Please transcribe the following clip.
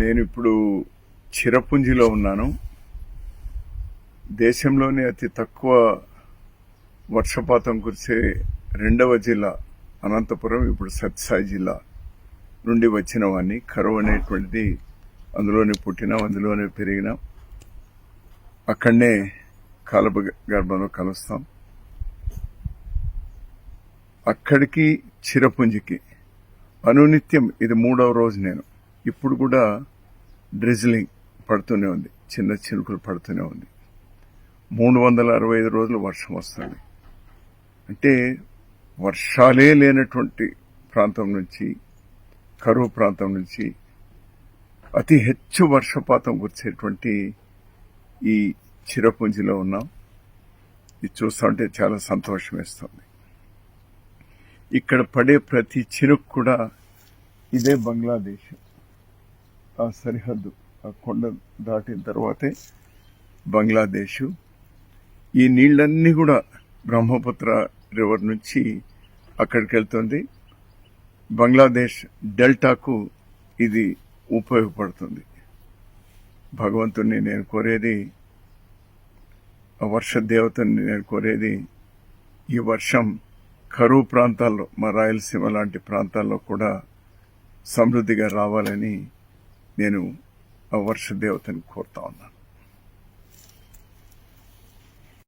నేను ఇప్పుడు చిరపుంజిలో ఉన్నాను. దేశంలోనే అతి తక్కువ వర్షపాతం కురిసే రెండవ జిల్లా అనంతపురం. ఇప్పుడు సత్యసాయి జిల్లా నుండి వచ్చిన వాడిని. కరువు అనేటువంటిది అందులోనే పుట్టినాం, అందులోనే పెరిగినాం, అక్కడనే కాలప గర్భంలో కలుస్తాం. అక్కడికి చిరపుంజికి అనునిత్యం ఇది 3వ రోజు. నేను ఇప్పుడు కూడా డ్రిజ్లింగ్ పడుతూనే ఉంది, చిన్న చినుకులు పడుతూనే ఉంది. 365 రోజులు వర్షం వస్తుంది. అంటే వర్షాలే లేనటువంటి ప్రాంతం నుంచి, కరువు ప్రాంతం నుంచి అతి ಹೆಚ್ಚు వర్షపాతం కురిసేటువంటి ఈ చిరపుంజిలో ఉన్నాం. ఇది చూస్తుంటే చాలా సంతోషం వేస్తుంది. ఇక్కడ పడే ప్రతి చినుకు కూడా ఇదే బంగ్లాదేశ్ ఆ సరిహద్దు, ఆ కొండ దాటిన తర్వాతే బంగ్లాదేశ్. ఈ నీళ్ళన్నీ కూడా బ్రహ్మపుత్ర రివర్ నుంచి అక్కడికి వెళ్తుంది. బంగ్లాదేశ్ డెల్టాకు ఇది ఉపయోగపడుతుంది. భగవంతుని నేను కోరేది, ఆ వర్ష దేవతని నేను కోరేది, ఈ వర్షం కరువు ప్రాంతాల్లో, మా రాయలసీమ లాంటి ప్రాంతాల్లో కూడా సమృద్ధిగా రావాలని నేను ఆ వర్ష దేవతని కోరుతా ఉన్నాను.